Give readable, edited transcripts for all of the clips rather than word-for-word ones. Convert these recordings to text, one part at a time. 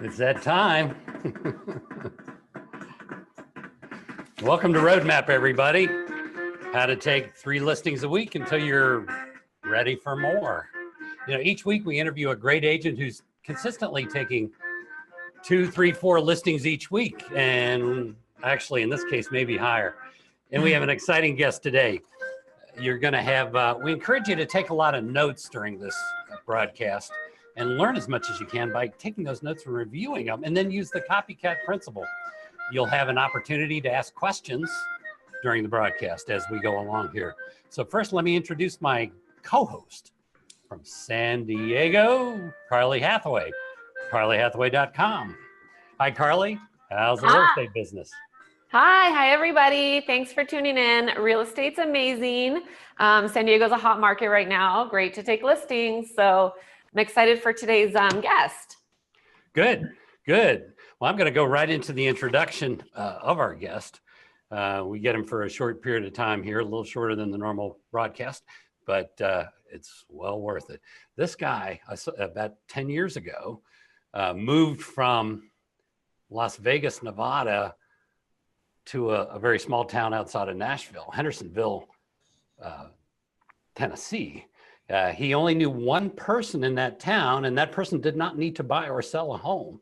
It's that time. Welcome to Roadmap, everybody. How to take 3 listings a week until you're ready for more. You know, each week we interview a great agent who's consistently taking 2, 3, 4 listings each week. And actually, in this case, maybe higher. And we have an exciting guest today. You're going to have, we encourage you to take a lot of notes during this broadcast and learn as much as you can by taking those notes and reviewing them, and then use the copycat principle. You'll have an opportunity to ask questions during the broadcast as we go along here. So first, let me introduce my co-host from San Diego, Carly Hathaway, carlyhathaway.com. Hi, Carly. How's the real estate business? Hi, everybody. Thanks for tuning in. Real estate's amazing. San Diego's a hot market right now. Great to take listings. So I'm excited for today's guest. Good. Well, I'm going to go right into the introduction of our guest. We get him for a short period of time here, a little shorter than the normal broadcast, but it's well worth it. This guy, about 10 years ago, moved from Las Vegas, Nevada, to a very small town outside of Nashville, Hendersonville, Tennessee. He only knew one person in that town, and that person did not need to buy or sell a home.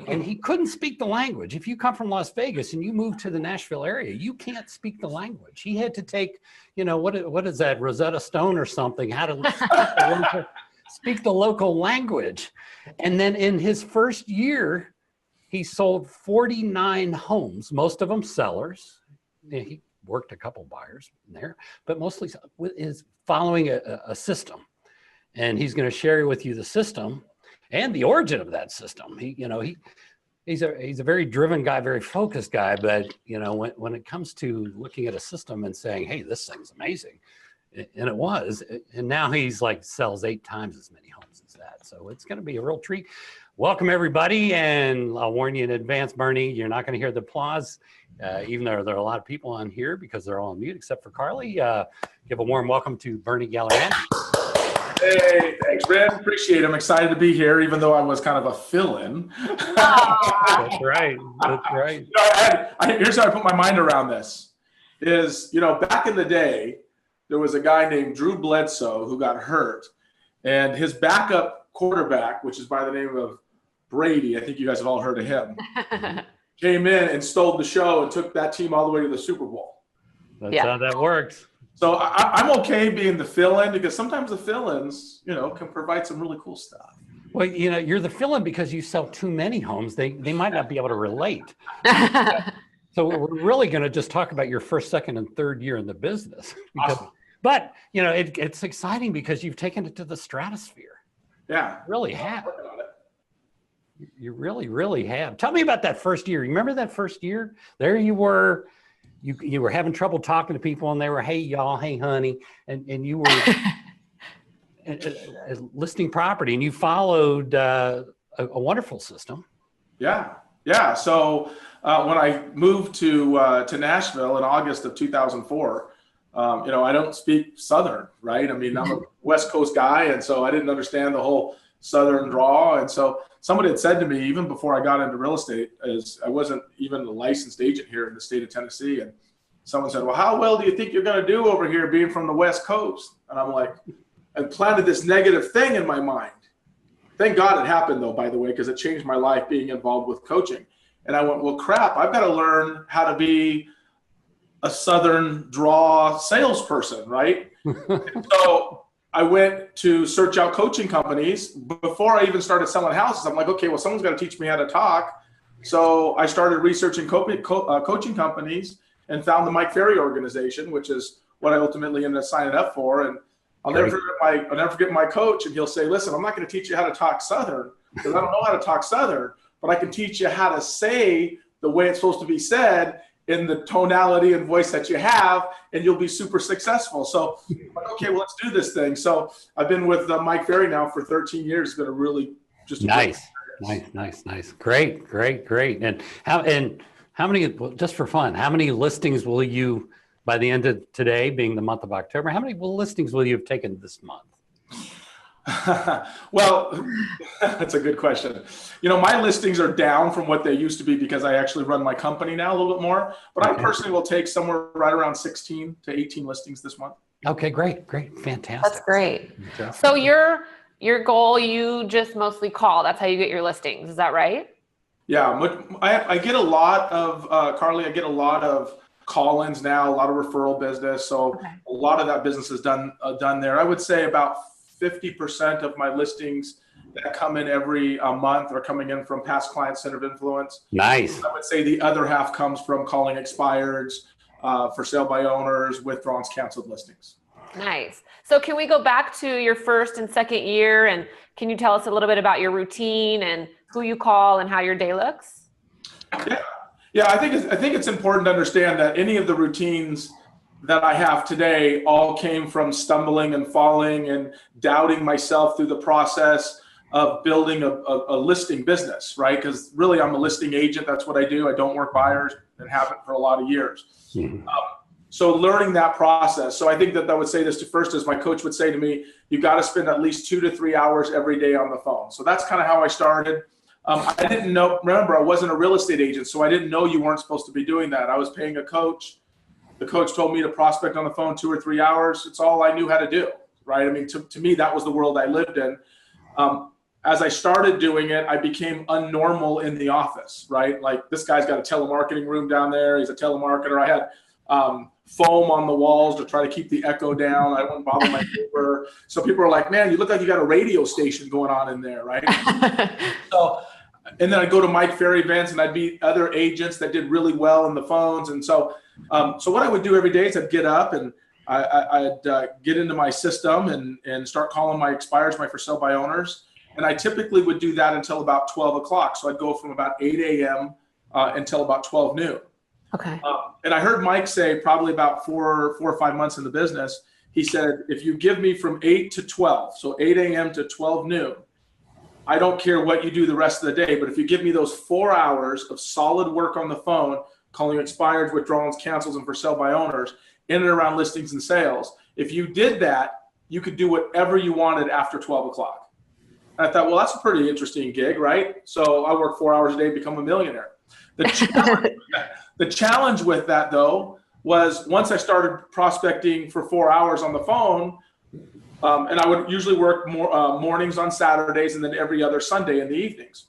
And he couldn't speak the language. If you come from Las Vegas and you move to the Nashville area, you can't speak the language. He had to take, you know, what is that, Rosetta Stone or something, how to speak the local language. And then in his first year, he sold 49 homes, most of them sellers. He worked a couple buyers there, but mostly is following a system. And he's going to share with you the system and the origin of that system. He's a very driven guy, very focused guy, but you know, when it comes to looking at a system and saying, hey, this thing's amazing, and it was, and now he's like sells 8 times as many homes as that. So it's going to be a real treat. Welcome, everybody, and I'll warn you in advance, Bernie, you're not going to hear the applause, even though there are a lot of people on here because they're all on mute except for Carly. Give a warm welcome to Bernie Gallerani. Hey, thanks, Brad. Appreciate it. I'm excited to be here, even though I was kind of a fill-in. That's right. You know, here's how I put my mind around this. Is, you know, back in the day, there was a guy named Drew Bledsoe who got hurt, and his backup quarterback, which is by the name of Brady, I think you guys have all heard of him, came in and stole the show and took that team all the way to the Super Bowl. That's how that works. So I'm okay being the fill-in because sometimes the fill-ins, you know, can provide some really cool stuff. Well, you know, you're the fill-in because you sell too many homes. They might not be able to relate. So we're really going to just talk about your first, second, and third year in the business. Awesome. But, you know, it's exciting because you've taken it to the stratosphere. Yeah. Really have. You really, really have. Tell me about that first year. Remember that first year? There you were. You were having trouble talking to people, and they were, hey, y'all, hey, honey. And you were listing property, and you followed a wonderful system. Yeah. So when I moved to Nashville in August of 2004, you know, I don't speak Southern, right? I mean, I'm a West Coast guy, and so I didn't understand the whole Southern draw. And so somebody had said to me, even before I got into real estate, as I wasn't even a licensed agent here in the state of Tennessee, and someone said, well, how well do you think you're going to do over here being from the West Coast? And I'm like, I planted this negative thing in my mind. Thank God it happened, though, by the way, because it changed my life being involved with coaching. And I went, well, crap, I've got to learn how to be a Southern draw salesperson, right? So I went to search out coaching companies. Before I even started selling houses, I'm like, okay, well, someone's got to teach me how to talk. So I started researching coaching companies and found the Mike Ferry organization, which is what I ultimately ended up signing up for. And I'll never forget my coach, and he'll say, listen, I'm not going to teach you how to talk Southern because I don't know how to talk Southern, but I can teach you how to say the way it's supposed to be said in the tonality and voice that you have, and you'll be super successful. So I'm like, okay, well, let's do this thing. So I've been with Mike Ferry now for 13 years. It's been a really just nice. Great. And how many, just for fun, how many listings will you, by the end of today, being the month of October, how many listings will you have taken this month? Well, that's a good question. My listings are down from what they used to be because I actually run my company now a little bit more, but I personally will take somewhere right around 16 to 18 listings this month. Okay, great. Fantastic. That's great. So your goal, you just mostly call. That's how you get your listings. Is that right? Yeah, I get a lot of, Carly, I get a lot of call-ins now, a lot of referral business. So a lot of that business is done there. I would say about 50% of my listings that come in every month are coming in from past client centered influence. Nice. I would say the other half comes from calling expireds, for sale by owners, withdrawals, canceled listings. Nice. So can we go back to your first and second year, and can you tell us a little bit about your routine and who you call and how your day looks? Yeah. I think it's important to understand that any of the routines that I have today all came from stumbling and falling and doubting myself through the process of building a listing business, right? Because really I'm a listing agent. That's what I do. I don't work buyers and haven't for a lot of years. Mm-hmm. So learning that process. So I think that I would say this to first, as my coach would say to me, you got to spend at least 2 to 3 hours every day on the phone. So that's kind of how I started. I didn't know, remember, I wasn't a real estate agent, so I didn't know you weren't supposed to be doing that. I was paying a coach. The coach told me to prospect on the phone 2 or 3 hours. It's all I knew how to do, right? I mean, to me, that was the world I lived in. As I started doing it, I became unnormal in the office, right? Like, this guy's got a telemarketing room down there. He's a telemarketer. I had foam on the walls to try to keep the echo down. I wouldn't bother my neighbor. So people are like, man, you look like you got a radio station going on in there, right? And then I'd go to Mike Ferry events and I'd meet other agents that did really well in the phones. And so what I would do every day is I'd get up and I'd get into my system and start calling my expireds, my for sale by owners. And I typically would do that until about 12 o'clock. So I'd go from about 8 a.m. Until about 12 noon. Okay. And I heard Mike say probably about 4 or 5 months in the business, he said, if you give me from 8 to 12, so 8 a.m. to 12 noon, I don't care what you do the rest of the day, but if you give me those 4 hours of solid work on the phone, calling expireds, withdrawals, cancels, and for sale by owners, in and around listings and sales, if you did that, you could do whatever you wanted after 12 o'clock. And I thought, well, that's a pretty interesting gig, right? So I work 4 hours a day, become a millionaire. The challenge with that, though, was once I started prospecting for 4 hours on the phone, and I would usually work mornings on Saturdays and then every other Sunday in the evenings.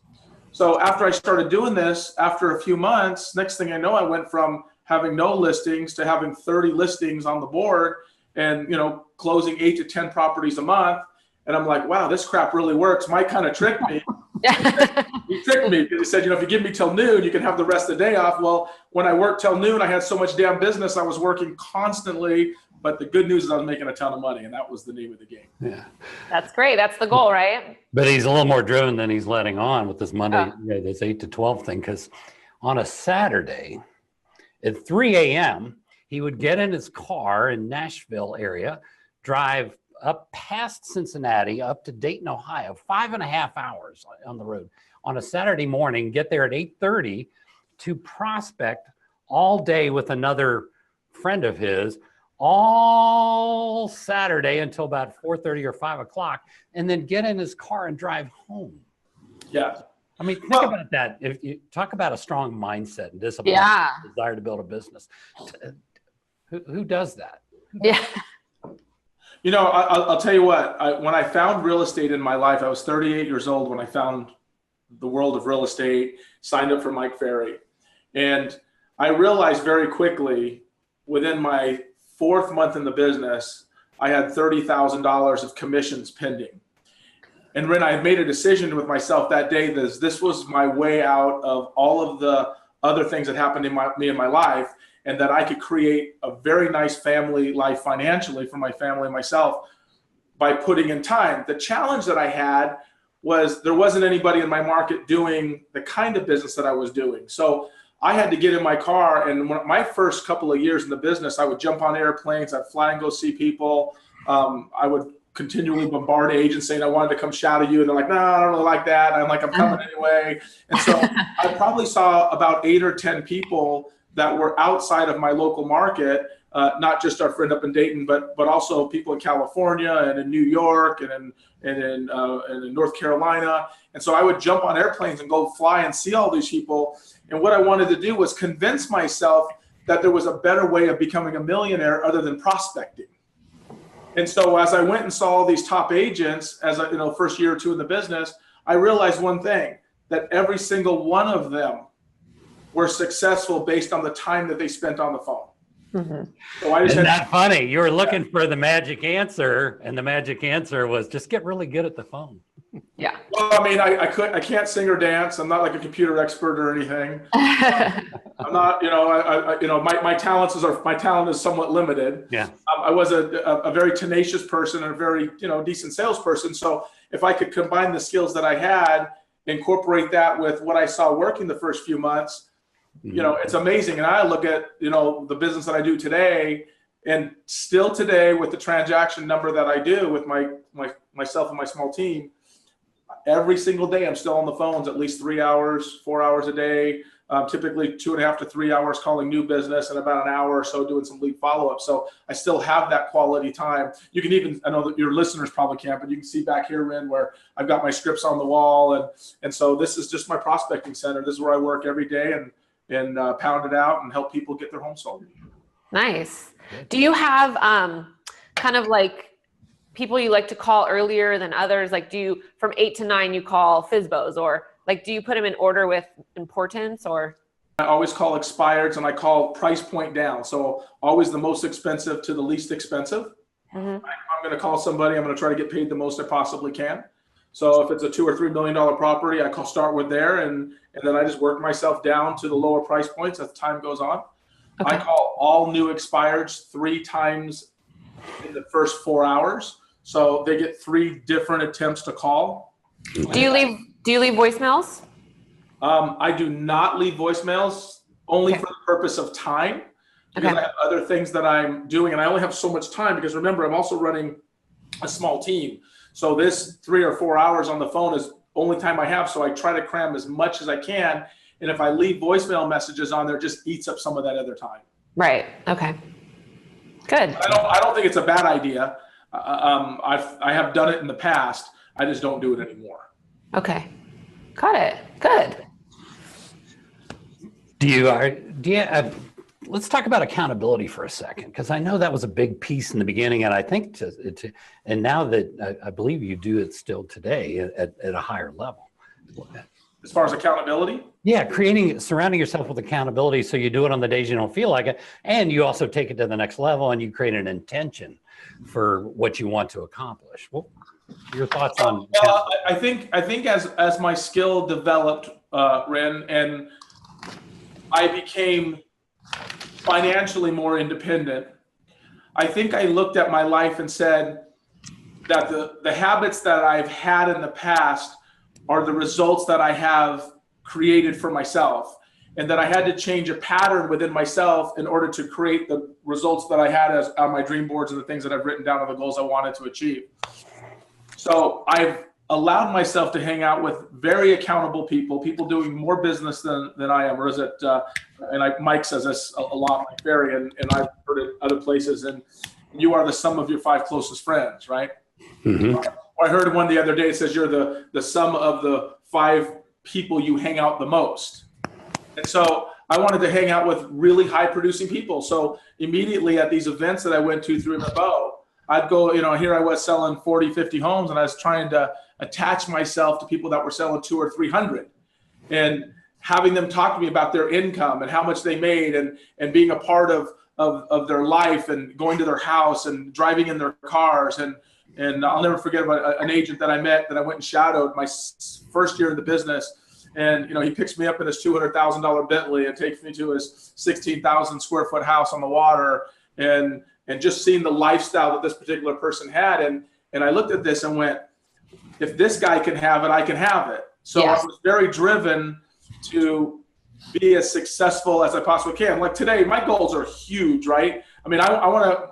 So after I started doing this, after a few months, next thing I know, I went from having no listings to having 30 listings on the board and, closing 8 to 10 properties a month. And I'm like, wow, this crap really works. Mike kind of tricked me. He tricked me because he said, if you give me till noon, you can have the rest of the day off. Well, when I worked till noon, I had so much damn business. I was working constantly. But the good news is I was making a ton of money, and that was the name of the game. Yeah. That's great. That's the goal, right? But he's a little more driven than he's letting on with this Monday, this 8 to 12 thing. Because on a Saturday at 3 a.m., he would get in his car in Nashville area, drive up past Cincinnati, up to Dayton, Ohio, 5.5 hours on the road on a Saturday morning, get there at 8:30 to prospect all day with another friend of his, all Saturday until about 4:30 or 5 o'clock, and then get in his car and drive home. Yeah. I mean, think about that. If you talk about a strong mindset and discipline, desire to build a business, who does that? Yeah. I'll tell you what, when I found real estate in my life, I was 38 years old when I found the world of real estate, signed up for Mike Ferry. And I realized very quickly within my 4th month in the business, I had $30,000 of commissions pending. And when I made a decision with myself that day, this was my way out of all of the other things that happened in me in my life, and that I could create a very nice family life financially for my family and myself by putting in time. The challenge that I had was there wasn't anybody in my market doing the kind of business that I was doing. So I had to get in my car, and my first couple of years in the business, I would jump on airplanes, I'd fly and go see people. I would continually bombard agents saying I wanted to come shadow you, and they're like, no, I don't really like that. And I'm like, I'm coming anyway. And so I probably saw about 8 or 10 people that were outside of my local market not just our friend up in Dayton, but also people in California and in New York and in North Carolina. And so I would jump on airplanes and go fly and see all these people. And what I wanted to do was convince myself that there was a better way of becoming a millionaire other than prospecting. And so as I went and saw all these top agents, as I, first year or two in the business, I realized one thing, that every single one of them were successful based on the time that they spent on the phone. Mm-hmm. So Isn't that funny? You were looking for the magic answer, and the magic answer was just get really good at the phone. Yeah. Well, I mean, I can't sing or dance. I'm not like a computer expert or anything. I'm not, my talent is somewhat limited. Yeah. I was a very tenacious person and a very, decent salesperson. So if I could combine the skills that I had, incorporate that with what I saw working the first few months, it's amazing. And I look at, the business that I do today, and still today with the transaction number that I do with myself and my small team, every single day I'm still on the phones at least 3 hours, 4 hours a day, typically 2.5 to 3 hours calling new business and about an hour or so doing some lead follow-up. So I still have that quality time. You can even, I know that your listeners probably can't, but you can see back here, Ren, where I've got my scripts on the wall. And so this is just my prospecting center. This is where I work every day and pound it out and help people get their home sold. Nice. Do you have kind of like people you like to call earlier than others? Like from 8 to 9, you call FSBOs, or like, do you put them in order with importance, or? I always call expireds, and I call price point down. So always the most expensive to the least expensive. Mm-hmm. I'm going to call somebody, I'm going to try to get paid the most I possibly can. So if it's a $2 or $3 million property, I start with there, and then I just work myself down to the lower price points as time goes on. Okay. I call all new expireds 3 times in the first 4 hours. So they get 3 different attempts to call. Do you leave voicemails? I do not leave voicemails, only for the purpose of time, because I have other things that I'm doing, and I only have so much time, because remember, I'm also running a small team. So this 3 or 4 hours on the phone is only time I have. So I try to cram as much as I can. And if I leave voicemail messages on there, it just eats up some of that other time. Right. Okay. Good. I don't think it's a bad idea. I have done it in the past. I just don't do it anymore. Okay. Got it. Good. Let's talk about accountability for a second, because I know that was a big piece in the beginning, and I think and now that I believe you do it still today at a higher level. As far as accountability? Yeah, surrounding yourself with accountability, so you do it on the days you don't feel like it, and you also take it to the next level, and you create an intention for what you want to accomplish. Well, your thoughts on? I think as my skill developed, Ren, and I became financially more independent, I think I looked at my life and said that the habits that I've had in the past are the results that I have created for myself, and that I had to change a pattern within myself in order to create the results that I had on my dream boards and the things that I've written down on the goals I wanted to achieve. So I've allowed myself to hang out with very accountable people doing more business than I am, or is it, Mike says this a lot, Mike Berry, and I've heard it other places, and you are the sum of your 5 closest friends, right? Mm-hmm. I heard one the other day, it says you're the sum of the 5 people you hang out the most. And so I wanted to hang out with really high producing people. So immediately at these events that I went to through FSBO, I'd go, here I was selling 40, 50 homes, and I was trying to attach myself to people that were selling 200 or 300, and having them talk to me about their income and how much they made, and being a part of their life, and going to their house and driving in their cars. And I'll never forget about an agent that I met that I went and shadowed my first year in the business. And, he picks me up in his $200,000 Bentley and takes me to his 16,000 square foot house on the water, and just seeing the lifestyle that this particular person had. And I looked at this and went, if this guy can have it, I can have it. So yes. I was very driven to be as successful as I possibly can. Like today, my goals are huge, right? I mean, I want to,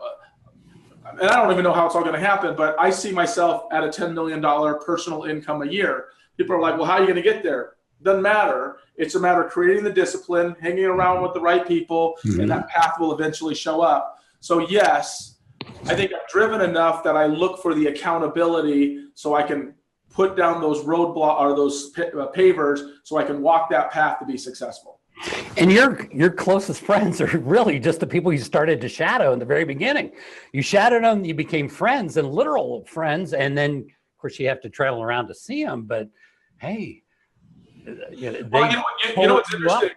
and I don't even know how it's all going to happen, but I see myself at a $10 million personal income a year. People are like, well, how are you going to get there? Doesn't matter. It's a matter of creating the discipline, hanging around with the right people, mm-hmm. and that path will eventually show up. So yes, I think I'm driven enough that I look for the accountability so I can put down those roadblock or those pavers so I can walk that path to be successful. And your closest friends are really just the people you started to shadow in the very beginning. You shadowed them, you became friends and literal friends, and then of course you have to travel around to see them. But hey, you know what's interesting?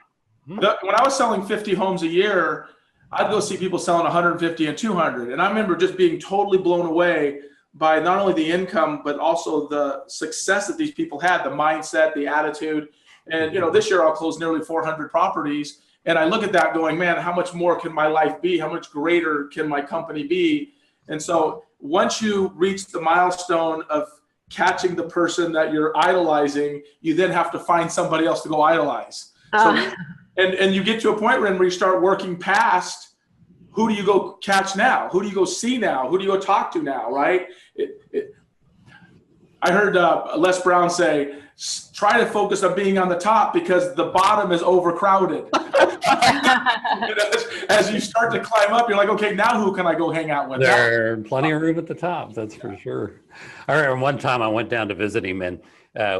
When I was selling 50 homes a year, I'd go see people selling 150 and 200, and I remember just being totally blown away by not only the income but also the success that these people had, the mindset, the attitude. And, you know, this year I'll close nearly 400 properties. And I look at that going, man, how much more can my life be? How much greater can my company be? And so once you reach the milestone of catching the person that you're idolizing, you then have to find somebody else to go idolize. So, and you get to a point where you start working past, who do you go catch now? Who do you go see now? Who do you go talk to now, right? I heard Les Brown say, try to focus on being on the top because the bottom is overcrowded. As you start to climb up, you're like, okay, now who can I go hang out with? There's plenty of room at the top, that's for sure. I remember one time I went down to visit him, and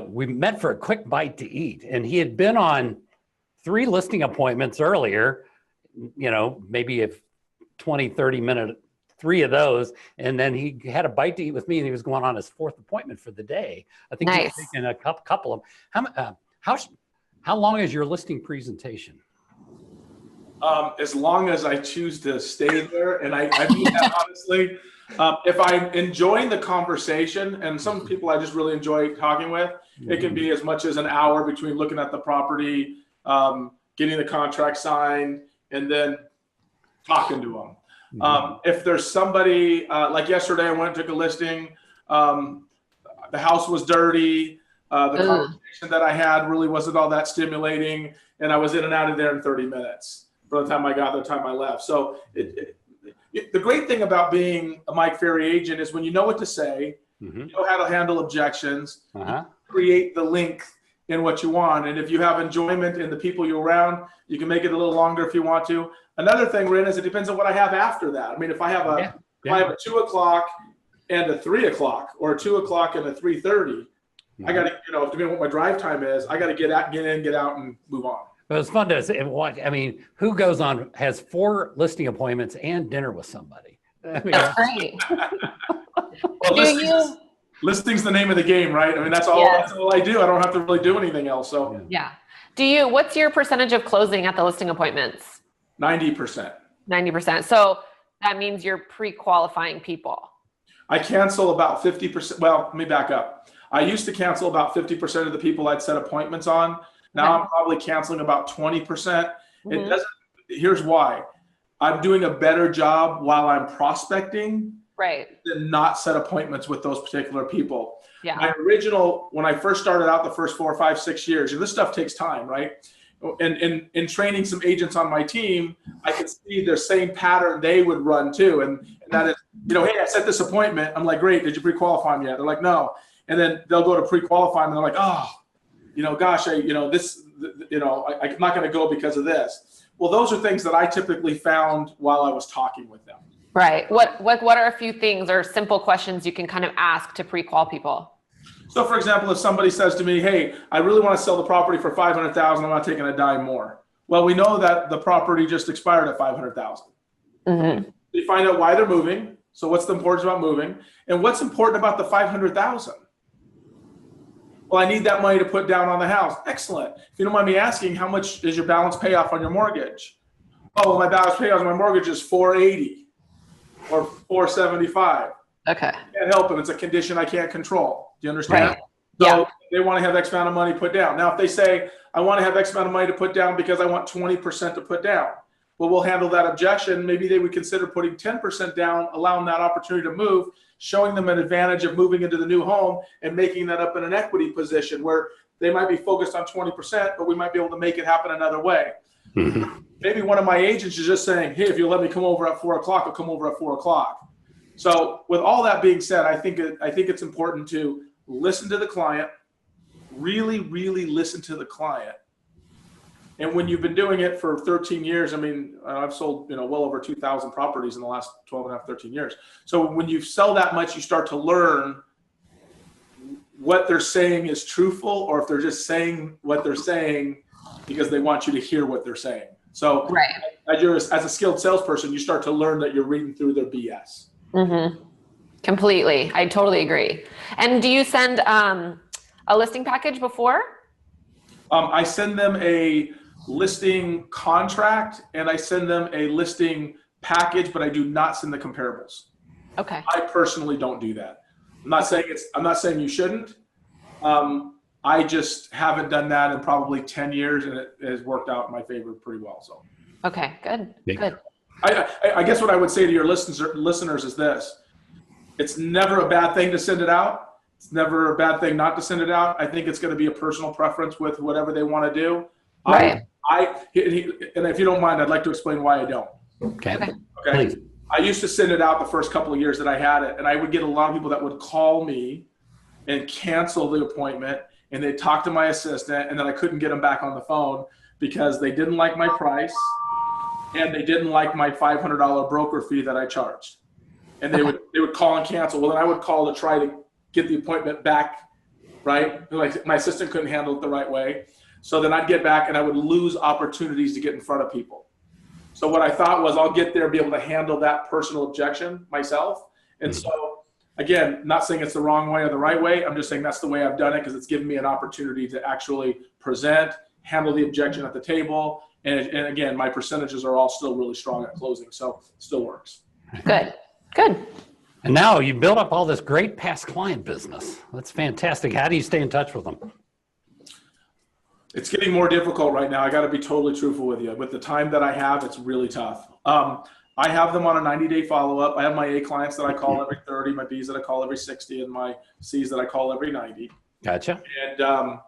we met for a quick bite to eat. And he had been on 3 listing appointments earlier, you know, maybe a 20, 30-minute 3 of those, and then he had a bite to eat with me, and he was going on his 4th appointment for the day. I think nice. He's taking a couple of them. How long is your listing presentation? As long as I choose to stay there, and I mean that honestly. If I'm enjoying the conversation, and some people I just really enjoy talking with, it can be as much as an hour between looking at the property, getting the contract signed, and then talking to them. If there's somebody, like yesterday, I went and took a listing. The house was dirty. The conversation that I had really wasn't all that stimulating. And I was in and out of there in 30 minutes by the time I got there, the time I left. So the great thing about being a Mike Ferry agent is when you know what to say, you know how to handle objections, you create the length in what you want. And if you have enjoyment in the people you're around, you can make it a little longer if you want to. Another thing, Ren, is it depends on what I have after that. I mean, if I have a 2 o'clock and a 3 o'clock, or a 2 o'clock and a 3:30, I got to, you know, depending on what my drive time is, I got to get in, get out, and move on. But it's fun to watch. I mean, who goes on, has 4 listing appointments and dinner with somebody? I mean, that's great. Well, listing's the name of the game, right? I mean, that's all. That's all I do. I don't have to really do anything else. So what's your percentage of closing at the listing appointments? 90%. 90%. So that means you're pre-qualifying people. I cancel about 50%. Well, let me back up. I used to cancel about 50% of the people I'd set appointments on. Now I'm probably canceling about 20%. It doesn't. Here's why. I'm doing a better job while I'm prospecting, than not set appointments with those particular people. My original, when I first started out, the first 4, 5, 6 years, and this stuff takes time, right? And in training some agents on my team, I could see the same pattern they would run too. And that is, you know, hey, I set this appointment. I'm like, great. Did you pre-qualify me yet? They're like, no. And then they'll go to pre-qualify me, and they're like, oh, you know, gosh, I'm not going to go because of this. Well, those are things that I typically found while I was talking with them. Right. What are a few things or simple questions you can kind of ask to pre-qual people? So, for example, if somebody says to me, hey, I really want to sell the property for $500,000, I'm not taking a dime more. Well, we know that the property just expired at $500,000. You find out why they're moving. So what's the importance about moving? And what's important about the $500,000? Well, I need that money to put down on the house. Excellent. If you don't mind me asking, how much is your balance payoff on your mortgage? Oh, well, my balance payoff on my mortgage is $480 or $475. Okay. I can't help it. It's a condition I can't control. Do you understand? Right. So they want to have X amount of money put down. Now, if they say, I want to have X amount of money to put down because I want 20% to put down. Well, we'll handle that objection. Maybe they would consider putting 10% down, allowing that opportunity to move, showing them an advantage of moving into the new home and making that up in an equity position where they might be focused on 20%, but we might be able to make it happen another way. Maybe one of my agents is just saying, hey, if you let me come over at 4 o'clock, I'll come over at 4 o'clock. So with all that being said, I think it's important to listen to the client, really, really listen to the client, And when you've been doing it for 13 years, I mean, I've sold, well over 2,000 properties in the last 12 and a half, 13 years. So when you sell that much, you start to learn what they're saying is truthful, or if they're just saying what they're saying because they want you to hear what they're saying. So as a skilled salesperson, you start to learn that you're reading through their BS. Mm-hmm. Completely. I totally agree. And do you send a listing package before? I send them a listing contract and I send them a listing package, but I do not send the comparables. Okay. I personally don't do that. I'm not saying you shouldn't. I just haven't done that in probably 10 years, and it has worked out in my favor pretty well. So. Okay, good. Good. I guess what I would say to your listeners is this: it's never a bad thing to send it out. It's never a bad thing not to send it out. I think it's going to be a personal preference with whatever they want to do. Right. And if you don't mind, I'd like to explain why I don't. Okay. Please. I used to send it out the first couple of years that I had it, and I would get a lot of people that would call me and cancel the appointment, and they'd talk to my assistant, and then I couldn't get them back on the phone because they didn't like my price and they didn't like my $500 broker fee that I charged. And they would call and cancel. Well, then I would call to try to get the appointment back, right? Like my assistant couldn't handle it the right way. So then I'd get back and I would lose opportunities to get in front of people. So what I thought was I'll get there, be able to handle that personal objection myself. And so again, not saying it's the wrong way or the right way. I'm just saying that's the way I've done it because it's given me an opportunity to actually present, handle the objection at the table. And again, my percentages are all still really strong at closing. So it still works. Good. Good. And now you build up all this great past client business. That's fantastic. How do you stay in touch with them? It's getting more difficult right now. I got to be totally truthful with you. With the time that I have, it's really tough. I have them on a 90-day follow-up. I have my A clients that I call every 30, my Bs that I call every 60, and my Cs that I call every 90. Gotcha. And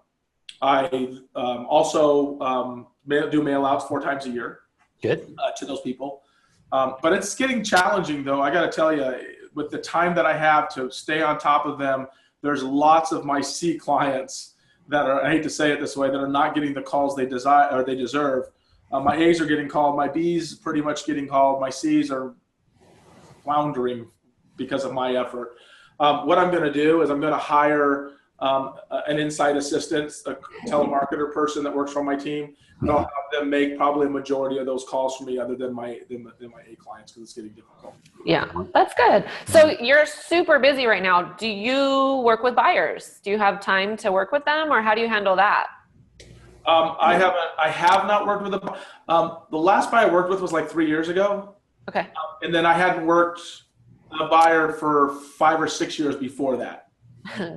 I also do mail outs 4 times a year. Good. To those people. But it's getting challenging, though. I got to tell you, with the time that I have to stay on top of them, there's lots of my C clients that are, I hate to say it this way, that are not getting the calls they desire or they deserve. My A's are getting called. My B's pretty much getting called. My C's are floundering because of my effort. What I'm going to do is I'm going to hire an inside assistant, a telemarketer person that works for my team. And I'll have them make probably a majority of those calls for me other than my A clients because it's getting difficult. Yeah, that's good. So you're super busy right now. Do you work with buyers? Do you have time to work with them, or how do you handle that? I have not worked with them. The last buyer I worked with was like 3 years ago. Okay. And then I hadn't worked a buyer for 5 or 6 years before that.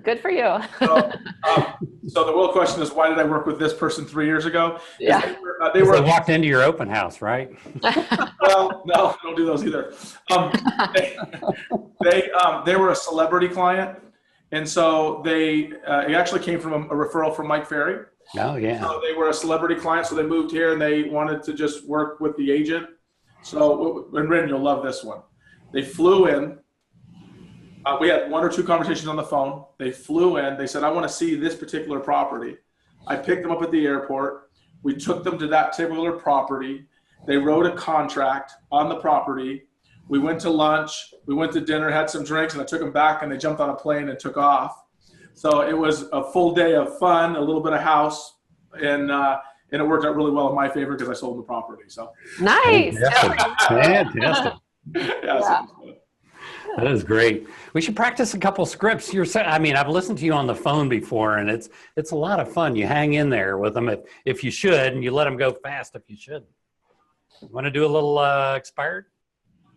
Good for you. So the real question is, why did I work with this person 3 years ago? Yeah. They walked into your open house, right? Well, no, don't do those either. They were a celebrity client, and so it actually came from a referral from Mike Ferry. Oh, yeah. So they were a celebrity client, so they moved here and they wanted to just work with the agent. So, and Ren, you'll love this one. They flew in. We had 1 or 2 conversations on the phone. They flew in. They said, I want to see this particular property. I picked them up at the airport. We took them to that particular property. They wrote a contract on the property. We went to lunch. We went to dinner, had some drinks, and I took them back, and they jumped on a plane and took off. So it was a full day of fun, a little bit of house, and it worked out really well in my favor because I sold the property. So nice. Fantastic. Yeah. That is great. We should practice a couple scripts. I've listened to you on the phone before, and it's a lot of fun. You hang in there with them if you should, and you let them go fast if you should. Want to do a little expired?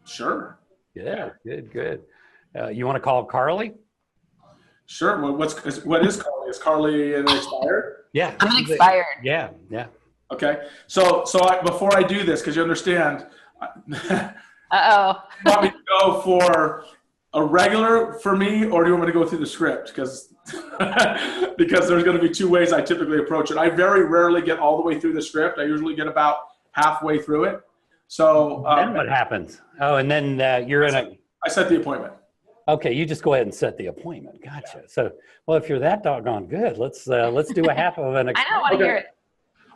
Sure. Yeah, good. You want to call Carly? Sure. What is Carly? Is Carly an expired? Yeah. I'm an expired. Yeah. Okay. So before I do this, because you understand. Uh-oh. You want me to go for a regular for me, or do you want me to go through the script? Because there's going to be 2 ways I typically approach it. I very rarely get all the way through the script. I usually get about halfway through it. So then what happens? Oh, and then I set the appointment. Okay, you just go ahead and set the appointment. Gotcha. So, well, if you're that doggone good, let's do a half of an. I don't want to hear it.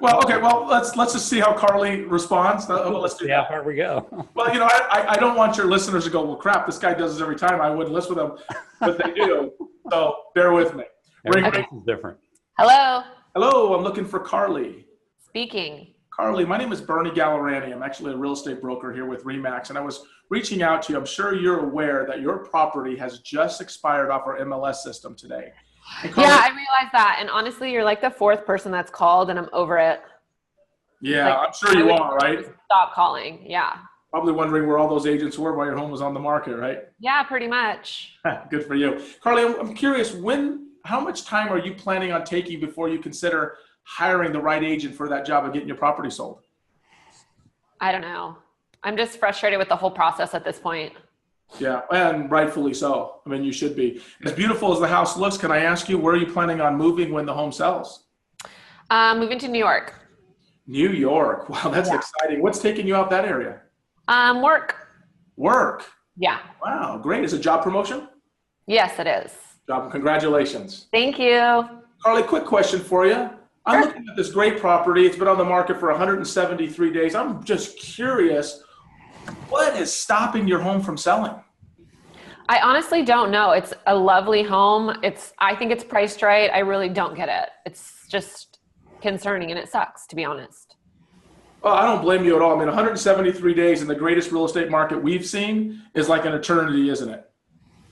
Well, okay. Well, let's just see how Carly responds. Let's do See how far we go. Well, I don't want your listeners to go, well, crap, this guy does this every time. I wouldn't list with him, but they do. So bear with me. Every case is different. Hello. Hello, I'm looking for Carly. Speaking. Carly, my name is Bernie Gallerani. I'm actually a real estate broker here with RE/MAX, and I was reaching out to you. I'm sure you're aware that your property has just expired off our MLS system today. Carly, Yeah, I realized that. And honestly, you're like the fourth person that's called, and I'm over it. yeah, I'm sure you are, right? Stop calling. Yeah. Probably wondering where all those agents were while your home was on the market, right? Yeah, pretty much. Good for you. Carly, I'm curious, how much time are you planning on taking before you consider hiring the right agent for that job of getting your property sold? I don't know. I'm just frustrated with the whole process at this point. Yeah, and rightfully so. I mean, you should be. As beautiful as the house looks, can I ask you, where are you planning on moving when the home sells? Moving to New York. New York. Wow, that's exciting. What's taking you out that area? Work. Work. Yeah. Wow, great. Is it a job promotion? Yes, it is. Job. Congratulations. Thank you. Carly, quick question for you. I'm looking at this great property. It's been on the market for 173 days. I'm just curious, what is stopping your home from selling? I honestly don't know. It's a lovely home. I think it's priced right. I really don't get it. It's just concerning, and it sucks, to be honest. Well, I don't blame you at all. I mean, 173 days in the greatest real estate market we've seen is like an eternity, isn't it?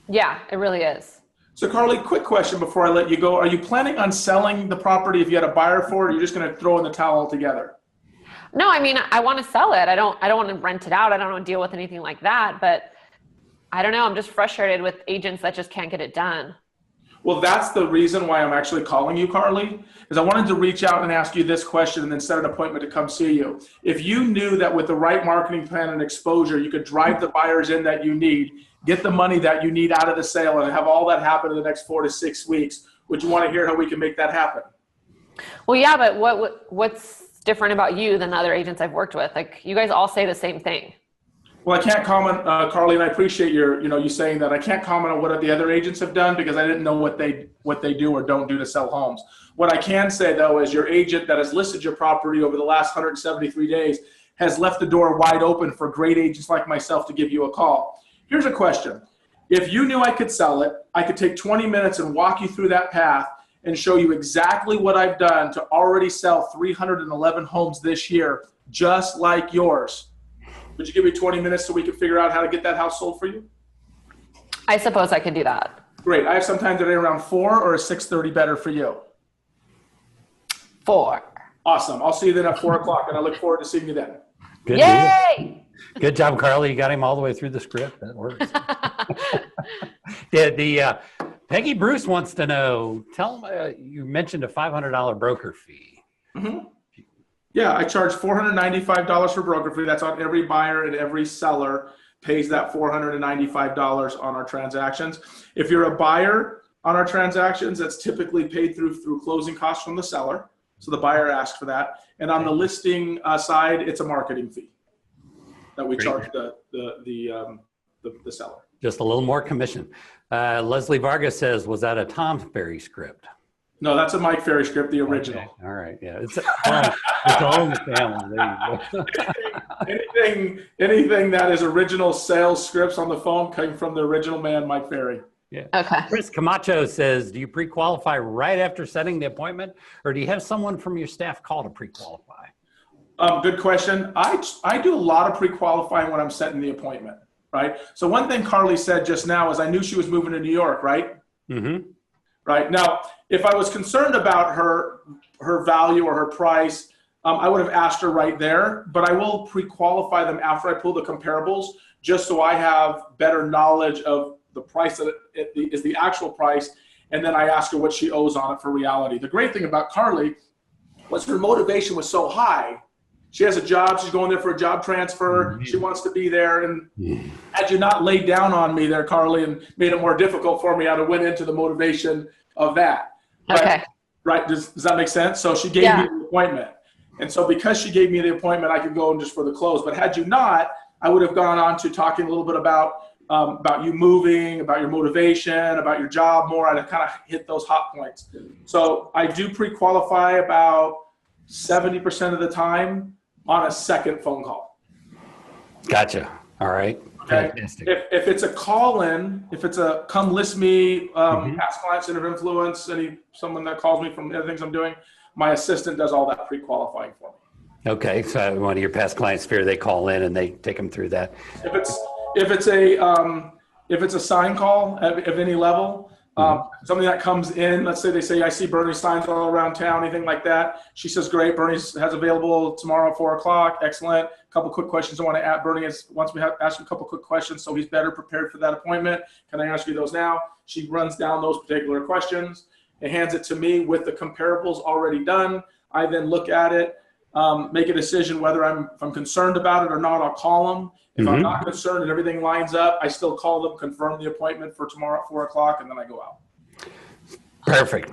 Yeah, it really is. So Carly, quick question before I let you go. Are you planning on selling the property if you had a buyer for it, or you're just going to throw in the towel altogether? No, I mean, I want to sell it. I don't want to rent it out. I don't want to deal with anything like that. But I don't know. I'm just frustrated with agents that just can't get it done. Well, that's the reason why I'm actually calling you, Carly, is I wanted to reach out and ask you this question and then set an appointment to come see you. If you knew that with the right marketing plan and exposure, you could drive the buyers in that you need, get the money that you need out of the sale, and have all that happen in the next 4 to 6 weeks, would you want to hear how we can make that happen? Well, yeah, but what's different about you than other agents I've worked with? Like, you guys all say the same thing. Well, I can't comment, Carly, and I appreciate you saying that. I can't comment on what the other agents have done because I didn't know what they do or don't do to sell homes. What I can say, though, is your agent that has listed your property over the last 173 days has left the door wide open for great agents like myself to give you a call. Here's a question. If you knew I could sell it, I could take 20 minutes and walk you through that path and show you exactly what I've done to already sell 311 homes this year, just like yours. Would you give me 20 minutes so we can figure out how to get that house sold for you? I suppose I could do that. Great. I have some time today around 4 or 6:30 better for you. 4. Awesome. I'll see you then at 4 o'clock, and I look forward to seeing you then. Good Yay! deal. Good job, Carly. You got him all the way through the script. That works. Peggy Bruce wants to know, tell him, you mentioned a $500 broker fee. Mm-hmm. Yeah, I charge $495 for broker fee. That's on every buyer and every seller pays that $495 on our transactions. If you're a buyer on our transactions, that's typically paid through closing costs from the seller. So the buyer asks for that. And on the listing side, it's a marketing fee that we charge the seller. Just a little more commission. Leslie Vargas says, was that a Tom Ferry script? No, that's a Mike Ferry script, the original. Okay. All right, yeah, it's all in the family. There you go. anything that is original sales scripts on the phone came from the original man, Mike Ferry. Yeah. Okay. Chris Camacho says, do you pre-qualify right after setting the appointment, or do you have someone from your staff call to pre-qualify? Good question. I do a lot of pre-qualifying when I'm setting the appointment, right? So one thing Carly said just now is I knew she was moving to New York, right? Mm-hmm. Right. Now, if I was concerned about her value or her price, I would have asked her right there, but I will pre-qualify them after I pull the comparables, just so I have better knowledge of the price that is the actual price, and then I ask her what she owes on it for reality. The great thing about Carly was her motivation was so high. She has a job. She's going there for a job transfer. Mm-hmm. She wants to be there. And had you not laid down on me there, Carly, and made it more difficult for me, I'd have went into the motivation of that. Okay. Right. Does that make sense? So she gave me the appointment. And so because she gave me the appointment, I could go in just for the close. But had you not, I would have gone on to talking a little bit about you moving, about your motivation, about your job more. I'd kind of hit those hot points. So I do pre-qualify about 70% of the time on a second phone call. Gotcha. All right. Okay. Fantastic. If it's a call in, if it's a come list me, past client center of influence, someone that calls me from the other things I'm doing, my assistant does all that pre-qualifying for me. Okay. So one of your past clients fear they call in and they take them through that. If it's a sign call of any level, something that comes in, let's say they say, I see Bernie signs all around town, anything like that. She says, great, Bernie has available tomorrow at 4 o'clock. Excellent. A couple quick questions I want to ask. Bernie wants me to ask you a couple quick questions so he's better prepared for that appointment. Can I ask you those now? She runs down those particular questions and hands it to me with the comparables already done. I then look at it, make a decision whether if I'm concerned about it or not. I'll call them. If I'm not concerned and everything lines up, I still call them, confirm the appointment for tomorrow at 4 o'clock, and then I go out. Perfect.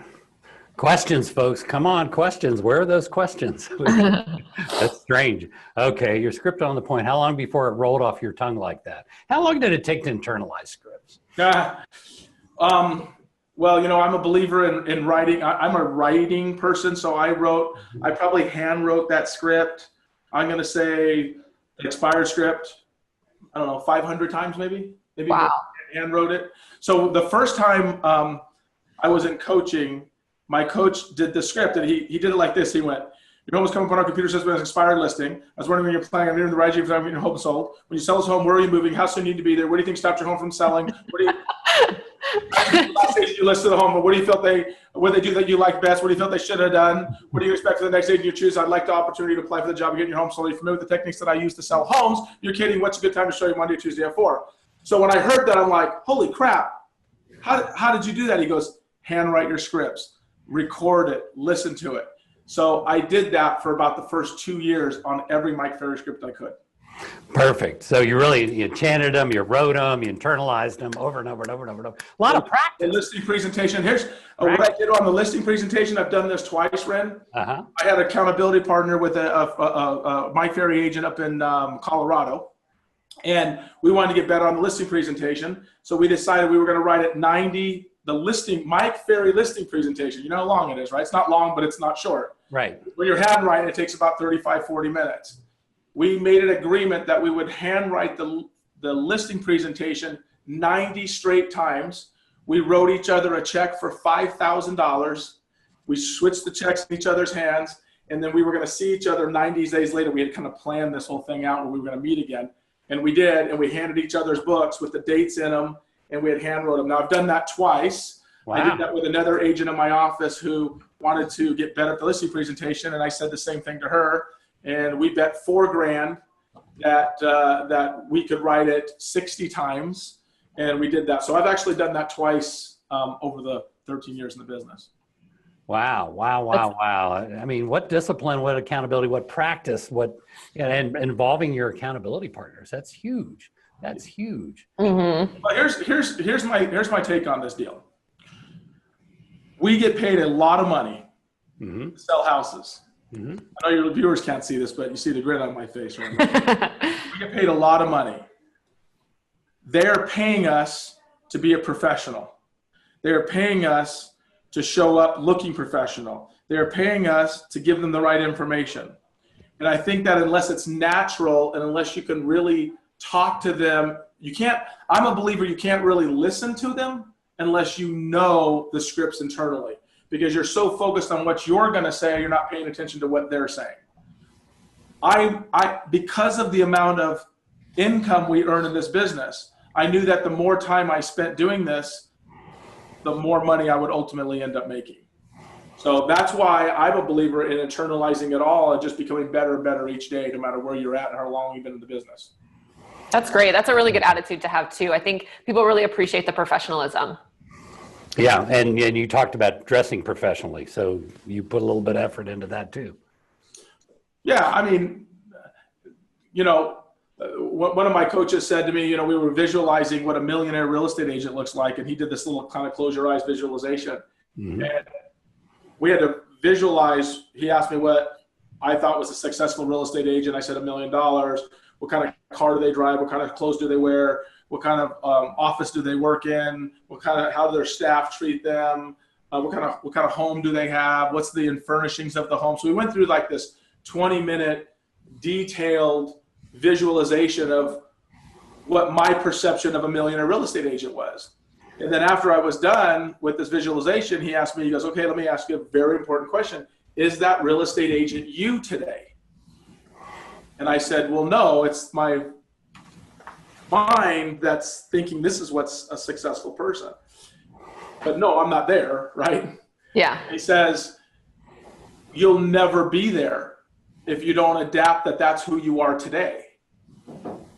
Questions, folks. Come on, questions. Where are those questions? That's strange. Okay, your script on the point. How long before it rolled off your tongue like that? How long did it take to internalize scripts? Well, I'm a believer in writing. I'm a writing person, so I probably hand wrote that script. I'm going to say expired script, I don't know, 500 times maybe. Wow. Hand wrote it. So the first time I was in coaching, my coach did the script, and he did it like this. He went, your home is coming upon our computer system as expired listing. I was wondering when you're planning on entering the right for time your home sold. When you sell this home, where are you moving? How soon do you need to be there? What do you think stopped your home from selling? What do you last stage you listed the home, but what do you felt what they do that you like best? What do you felt they should have done? What do you expect for the next agent you choose? I'd like the opportunity to apply for the job of getting your home sold. Are you familiar with the techniques that I use to sell homes? You're kidding. What's a good time to show you Monday or Tuesday at 4? So when I heard that, I'm like, holy crap. How did you do that? He goes, handwrite your scripts, record it, listen to it. So I did that for about the first 2 years on every Mike Ferry script I could. Perfect. So you chanted them, you wrote them, you internalized them over and over and over and over and over. A lot of practice. The listing presentation. Here's what I did on the listing presentation. I've done this twice, Ren. I had an accountability partner with a Mike Ferry agent up in Colorado. And we wanted to get better on the listing presentation. So we decided we were going to write it 90, the Mike Ferry listing presentation. You know how long it is, right? It's not long, but it's not short. Right. When you're handwriting, it takes about 35, 40 minutes. We made an agreement that we would handwrite the listing presentation 90 straight times. We wrote each other a check for $5,000. We switched the checks in each other's hands, and then we were going to see each other 90 days later. We had kind of planned this whole thing out where we were going to meet again. And we did, and we handed each other's books with the dates in them, and we had hand wrote them. Now, I've done that twice. Wow. I did that with another agent in my office who wanted to get better at the listing presentation, and I said the same thing to her. And we bet $4,000 that we could write it 60 times, and we did that. So I've actually done that twice over the 13 years in the business. Wow. I mean, what discipline, what accountability, what practice, and involving your accountability partners. That's huge. That's huge. Mm-hmm. But here's my take on this deal. We get paid a lot of money to sell houses. I know your viewers can't see this, but you see the grin on my face right now. We get paid a lot of money. They're paying us to be a professional. They're paying us to show up looking professional. They're paying us to give them the right information. And I think that unless it's natural and unless you can really talk to them, I'm a believer you can't really listen to them unless you know the scripts internally. Because you're so focused on what you're going to say, you're not paying attention to what they're saying. Because of the amount of income we earn in this business, I knew that the more time I spent doing this, the more money I would ultimately end up making. So that's why I'm a believer in internalizing it all and just becoming better and better each day, no matter where you're at and how long you've been in the business. That's great. That's a really good attitude to have too. I think people really appreciate the professionalism. Yeah, and you talked about dressing professionally, so you put a little bit of effort into that too. Yeah, I mean, one of my coaches said to me, we were visualizing what a millionaire real estate agent looks like, and he did this little kind of close your eyes visualization. And we had to visualize. He asked me what I thought was a successful real estate agent. I said $1 million. What kind of car do they drive? What kind of clothes do they wear? What kind of office do they work in? How do their staff treat them? what kind of home do they have? What's the furnishings of the home? So we went through like this 20-minute detailed visualization of what my perception of a millionaire real estate agent was. And then after I was done with this visualization, he asked me, he goes, okay, let me ask you a very important question. Is that real estate agent you today? And I said, well, no, it's my mind that's thinking this is what's a successful person. But no, I'm not there, right? Yeah. He says, you'll never be there if you don't adapt that's who you are today.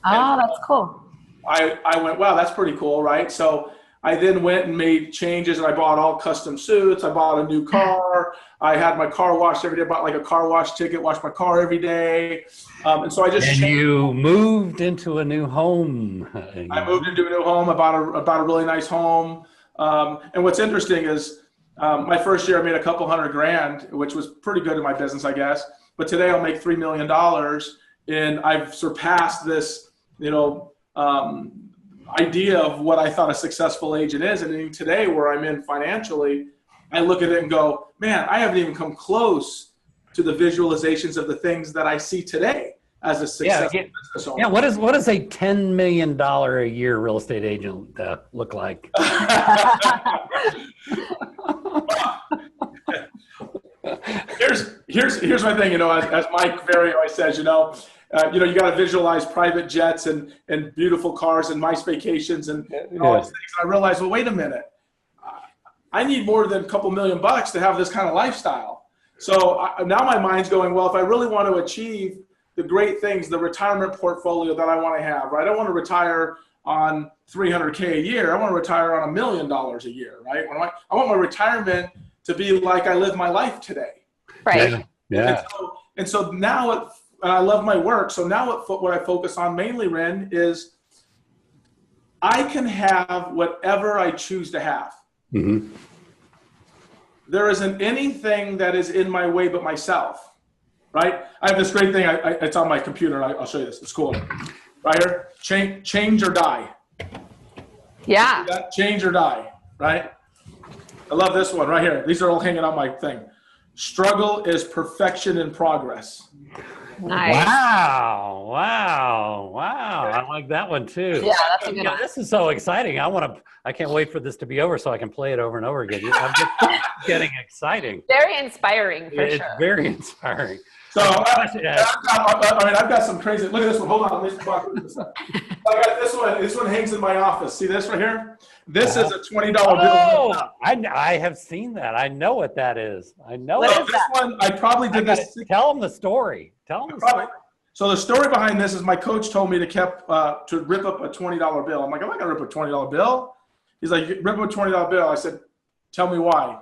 Oh, that's cool. I went, wow, that's pretty cool, right? So I then went and made changes, and I bought all custom suits. I bought a new car. I had my car washed every day. I bought like a car wash ticket, washed my car every day. And so I just And you moved into a new home. I moved into a new home. I bought a really nice home. And what's interesting is my first year I made a couple $100,000, which was pretty good in my business, I guess. But today I'll make $3 million, and I've surpassed this, idea of what I thought a successful agent is. And then today, where I'm in financially, I look at it and go, man, I haven't even come close to the visualizations of the things that I see today as a successful business owner. Yeah, what does a $10 million a year real estate agent look like? Here's my thing, as Mike Very always says, you got to visualize private jets and beautiful cars and nice vacations and all these things. And I realized, well, wait a minute. I need more than a couple $1,000,000 to have this kind of lifestyle. So now my mind's going, well, if I really want to achieve the great things, the retirement portfolio that I want to have, right? I don't want to retire on $300K a year. I want to retire on $1 million a year, right? I want my retirement to be like I live my life today. Right. Yeah. And so now I love my work. So now what I focus on mainly, Ren, is I can have whatever I choose to have. Mm-hmm. There isn't anything that is in my way but myself, right? I have this great thing. It's on my computer. I'll show you this. It's cool. Right here. Change or die. Yeah. Change or die, right? I love this one right here. These are all hanging on my thing. Struggle is perfection in progress. Nice. Wow. I like that one too. Yeah, that's a good one. This is so exciting. I can't wait for this to be over so I can play it over and over again. I'm just getting exciting. Very inspiring, for It's sure. very inspiring. So I've got some crazy. Look at this one. Hold on. Let me walk through this. I got this one. This one hangs in my office. See this right here? This is a $20 bill. Oh, I have seen that. I know what that is. I know What it. is This one, I probably did this. Tell them the story. Tell them the story. So the story behind this is my coach told me to rip up a $20 bill. I'm like, I'm not gonna rip a $20 bill. He's like, rip up a $20 bill. I said, tell me why.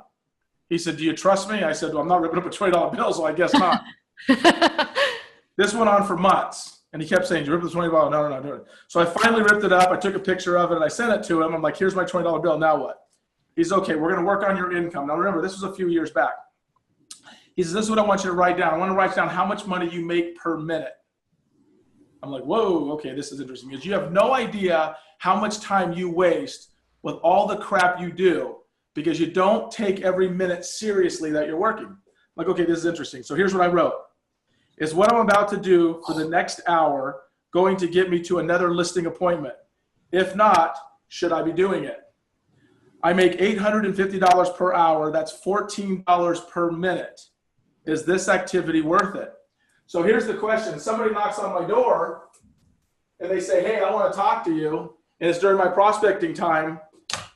He said, do you trust me? I said, well, I'm not ripping up a $20 bill, so I guess not. This went on for months, and he kept saying, "You ripped the $20 bill." No, do it. So I finally ripped it up. I took a picture of it, and I sent it to him. I'm like, "Here's my $20 bill. Now what?" He's okay. We're going to work on your income. Now remember, this was a few years back. He says, "This is what I want you to write down. I want to write down how much money you make per minute." I'm like, "Whoa, okay, this is interesting." Because you have no idea how much time you waste with all the crap you do because you don't take every minute seriously that you're working. I'm like, okay, this is interesting. So here's what I wrote. Is what I'm about to do for the next hour going to get me to another listing appointment? If not, should I be doing it? I make $850 per hour. That's $14 per minute. Is this activity worth it? So here's the question. Somebody knocks on my door and they say, "Hey, I want to talk to you." And it's during my prospecting time.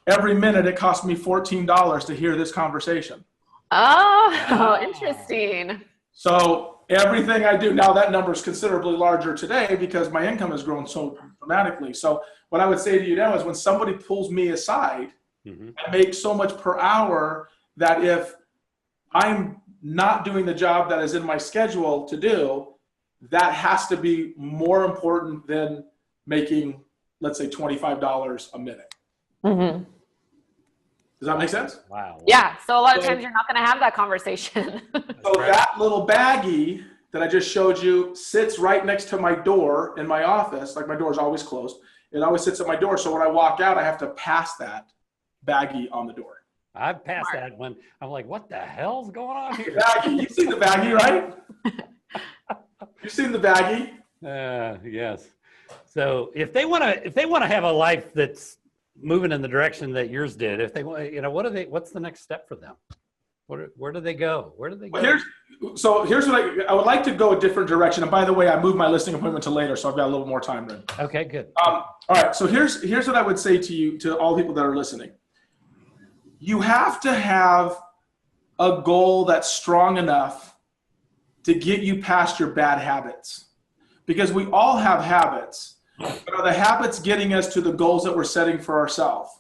Every minute it costs me $14 to hear this conversation. Oh, interesting. So everything I do now, that number is considerably larger today because my income has grown so dramatically. So what I would say to you now is when somebody pulls me aside, I make so much per hour that if I'm not doing the job that is in my schedule to do, that has to be more important than making, let's say, $25 a minute. Mm-hmm. Does that make sense? Wow. Yeah. So a lot of times you're not going to have that conversation. So that little baggie that I just showed you sits right next to my door in my office. Like my door is always closed. It always sits at my door. So when I walk out, I have to pass that baggie on the door. I've passed that when I'm like, what the hell's going on here? Baggie. You've seen the baggie, right? You've seen the baggie. Yes. So if they want to have a life that's moving in the direction that yours did, if they want, what's the next step for them? Where do they go? Where do they go? Here's what I would like to go a different direction. And by the way, I moved my listing appointment to later, so I've got a little more time then. Okay, good. All right. So here's what I would say to you, to all people that are listening. You have to have a goal that's strong enough to get you past your bad habits, because we all have habits, but are the habits getting us to the goals that we're setting for ourselves?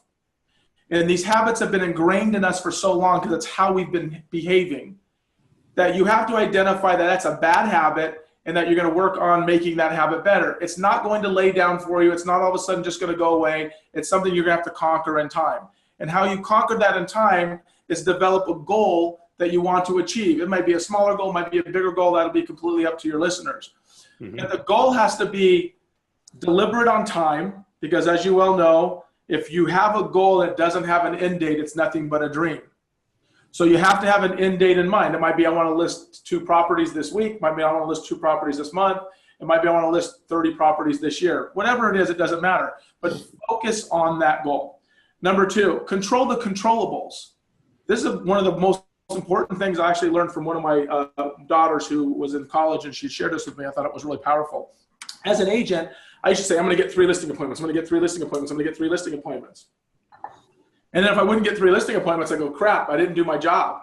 And these habits have been ingrained in us for so long because it's how we've been behaving, that you have to identify that that's a bad habit and that you're going to work on making that habit better. It's not going to lay down for you. It's not all of a sudden just going to go away. It's something you're going to have to conquer in time. And how you conquer that in time is develop a goal that you want to achieve. It might be a smaller goal, might be a bigger goal. That'll be completely up to your listeners. Mm-hmm. And the goal has to be deliberate on time, because as you well know, if you have a goal that doesn't have an end date, it's nothing but a dream. So you have to have an end date in mind. It might be I want to list 2 properties this week. It might be I want to list 2 properties this month. It might be I want to list 30 properties this year. Whatever it is, it doesn't matter. But focus on that goal. Number 2, control the controllables. This is one of the most important things I actually learned from one of my daughters who was in college, and she shared this with me. I thought it was really powerful. As an agent, I used to say, I'm going to get 3 listing appointments. I'm going to get 3 listing appointments. I'm going to get 3 listing appointments. And then if I wouldn't get 3 listing appointments, I go, crap, I didn't do my job.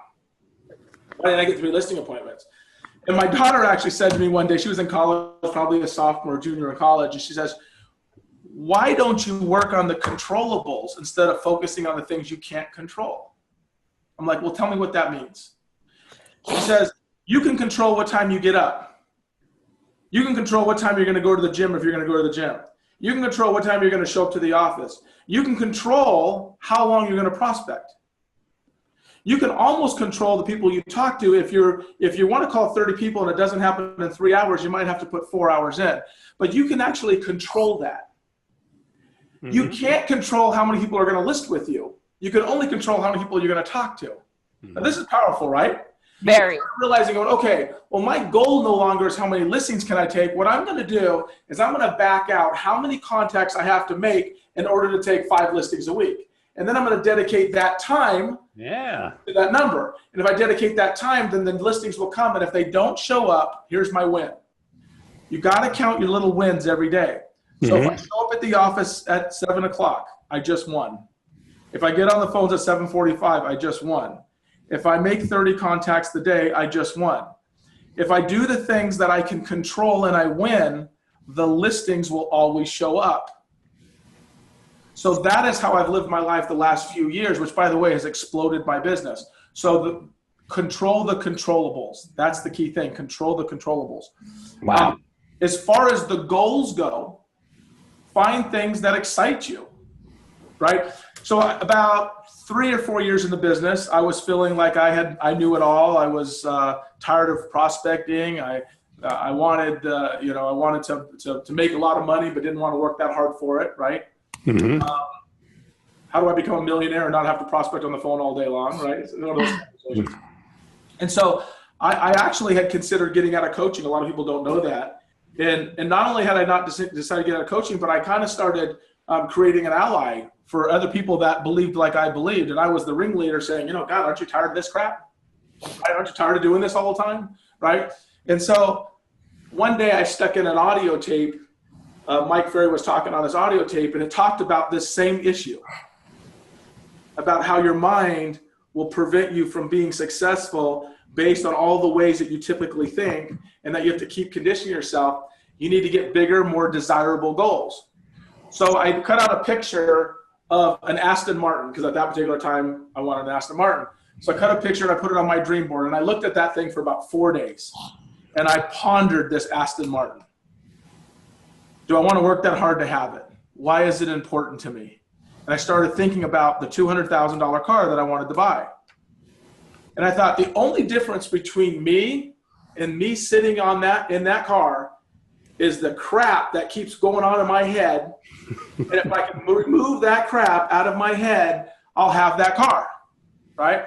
Why didn't I get 3 listing appointments? And my daughter actually said to me one day, she was in college, probably a sophomore or junior in college, and she says, why don't you work on the controllables instead of focusing on the things you can't control? I'm like, well, tell me what that means. She says, you can control what time you get up. You can control what time you're going to go to the gym if you're going to go to the gym. You can control what time you're going to show up to the office. You can control how long you're going to prospect. You can almost control the people you talk to. If you want to call 30 people and it doesn't happen in 3 hours, you might have to put 4 hours in. But you can actually control that. Mm-hmm. You can't control how many people are going to list with you. You can only control how many people you're going to talk to. Mm-hmm. Now, this is powerful, right? Very. Realizing, okay, well, my goal no longer is how many listings can I take. What I'm going to do is I'm going to back out how many contacts I have to make in order to take 5 listings a week. And then I'm going to dedicate that time to that number. And if I dedicate that time, then the listings will come. And if they don't show up, here's my win. You got to count your little wins every day. So if I show up at the office at 7 o'clock, I just won. If I get on the phones at 7:45, I just won. If I make 30 contacts the day, I just won. If I do the things that I can control and I win, the listings will always show up. So that is how I've lived my life the last few years, which, by the way, has exploded my business. So control the controllables. That's the key thing. Control the controllables. Wow. As far as the goals go, find things that excite you, right? So about 3 or 4 years in the business, I was feeling like I knew it all. I was tired of prospecting. I wanted to make a lot of money, but didn't want to work that hard for it, right? Mm-hmm. How do I become a millionaire and not have to prospect on the phone all day long, right? It's one of those conversations. And so I actually had considered getting out of coaching. A lot of people don't know that. And not only had I not decided to get out of coaching, but I kind of started creating an ally for other people that believed like I believed. And I was the ringleader saying, God, aren't you tired of this crap? Aren't you tired of doing this all the time? Right? And so one day I stuck in an audio tape. Mike Ferry was talking on this audio tape, and it talked about this same issue, about how your mind will prevent you from being successful based on all the ways that you typically think, and that you have to keep conditioning yourself. You need to get bigger, more desirable goals. So I cut out a picture of an Aston Martin, because at that particular time I wanted an Aston Martin. So I cut a picture and I put it on my dream board, and I looked at that thing for about 4 days, and I pondered this Aston Martin. Do I want to work that hard to have it? Why is it important to me? And I started thinking about the $200,000 car that I wanted to buy. And I thought the only difference between me and me sitting in that car is the crap that keeps going on in my head. And if I can remove that crap out of my head, I'll have that car. right?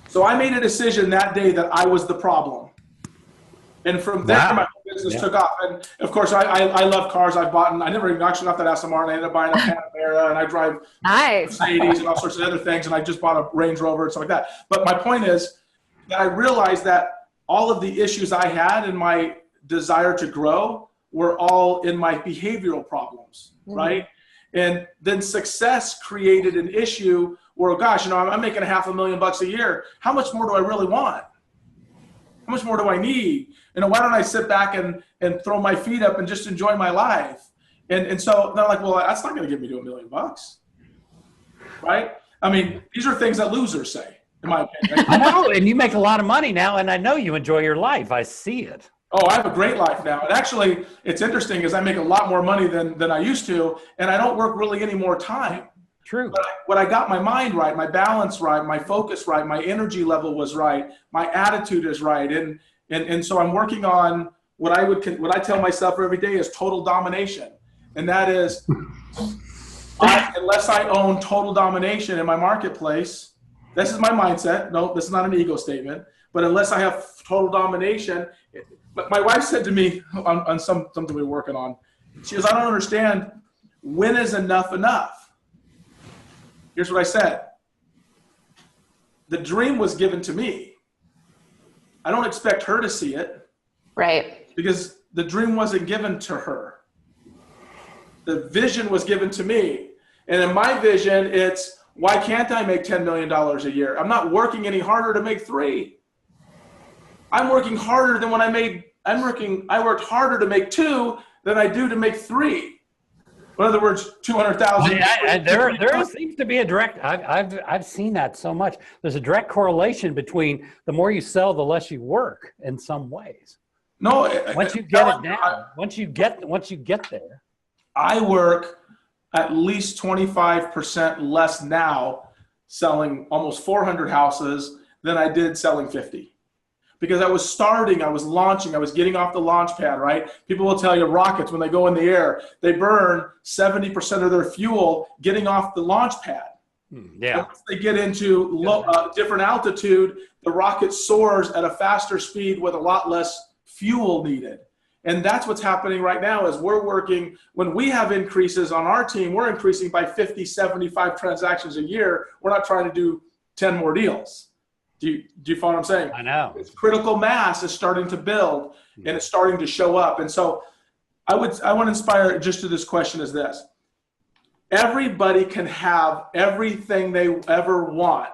So I made a decision that day that I was the problem. And from there, my business took off. And of course, I love cars. I bought, and I never even actually got that Aston Martin. I ended up buying a Panamera, and I drive Mercedes and all sorts of other things. And I just bought a Range Rover and stuff like that. But my point is that I realized that all of the issues I had in my desire to grow were all in my behavioral problems, right? And then success created an issue where, gosh, I'm making $500,000 a year. How much more do I really want? How much more do I need? Why don't I sit back and throw my feet up and just enjoy my life? And so they're like, well, that's not going to get me to $1 million, right? I mean, these are things that losers say, in my opinion. I know, and you make a lot of money now, and I know you enjoy your life. I see it. Oh, I have a great life now. And actually, it's interesting is I make a lot more money than I used to, and I don't work really any more time. True. But when I got my mind right, my balance right, my focus right, my energy level was right, my attitude is right, and so I'm working on what I tell myself every day is total domination, and that is, unless I own total domination in my marketplace, this is my mindset. No, this is not an ego statement. But unless I have total domination, my wife said to me on something we were working on, she goes, I don't understand, when is enough enough? Here's what I said. The dream was given to me. I don't expect her to see it. Right. Because the dream wasn't given to her. The vision was given to me. And in my vision, it's, why can't I make $10 million a year? I'm not working any harder to make 3. I'm working harder than when I worked harder to make 2 than I do to make 3. In other words, 200,000. There seems to be a direct. I've seen that so much. There's a direct correlation between the more you sell, the less you work. In some ways. No. Once you get it down, once you get there. I work at least 25% less now, selling almost 400 houses than I did selling 50. Because I was starting, I was launching, I was getting off the launch pad, right? People will tell you rockets, when they go in the air, they burn 70% of their fuel getting off the launch pad. Yeah. And once they get into different altitude, the rocket soars at a faster speed with a lot less fuel needed. And that's what's happening right now is we're working, when we have increases on our team, we're increasing by 50, 75 transactions a year. We're not trying to do 10 more deals. Do you follow what I'm saying? I know. It's critical mass is starting to build and it's starting to show up. And so I want to inspire just to this question is this. Everybody can have everything they ever want,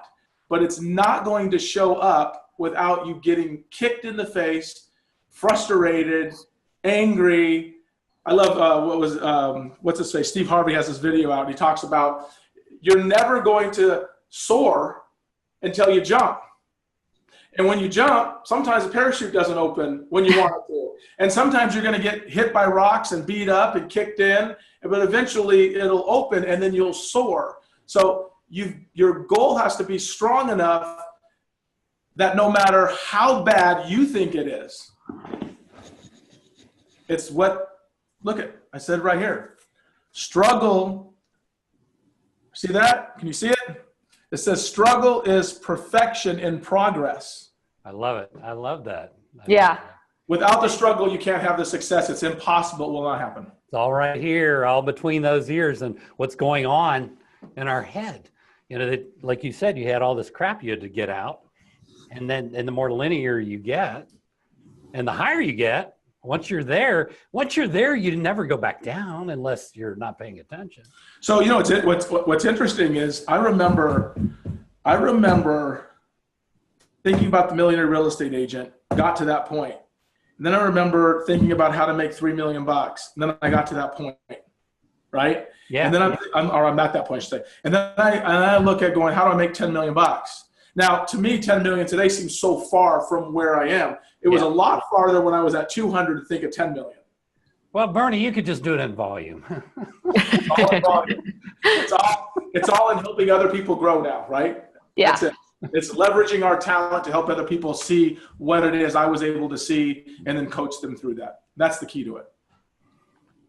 but it's not going to show up without you getting kicked in the face, frustrated, angry. I love what's his face? Steve Harvey has this video out and he talks about you're never going to soar until you jump. And when you jump, sometimes the parachute doesn't open when you want it to. And sometimes you're going to get hit by rocks and beat up and kicked in, but eventually it'll open and then you'll soar. So your goal has to be strong enough that no matter how bad you think it is, it's I said right here, struggle. See that? Can you see it? It says struggle is perfection in progress. I love it. I love that. Yeah. Without the struggle, you can't have the success. It's impossible. It will not happen. It's all right here, all between those ears and what's going on in our head. Like you said, you had all this crap you had to get out. And the more linear you get and the higher you get, once you're there, you never go back down unless you're not paying attention. So, what's interesting is I remember thinking about the millionaire real estate agent, got to that point. And then I remember thinking about how to make $3 million. And then I got to that point, right? Yeah. And then I'm at that point, I should say. And then I look at going, how do I make $10 million? Now, to me, 10 million today seems so far from where I am. It was a lot farther when I was at 200 to think of 10 million. Well, Bernie, you could just do it in volume. It's all in volume. It's all in helping other people grow now, right? Yeah. That's it. It's leveraging our talent to help other people see what it is I was able to see and then coach them through that. That's the key to it.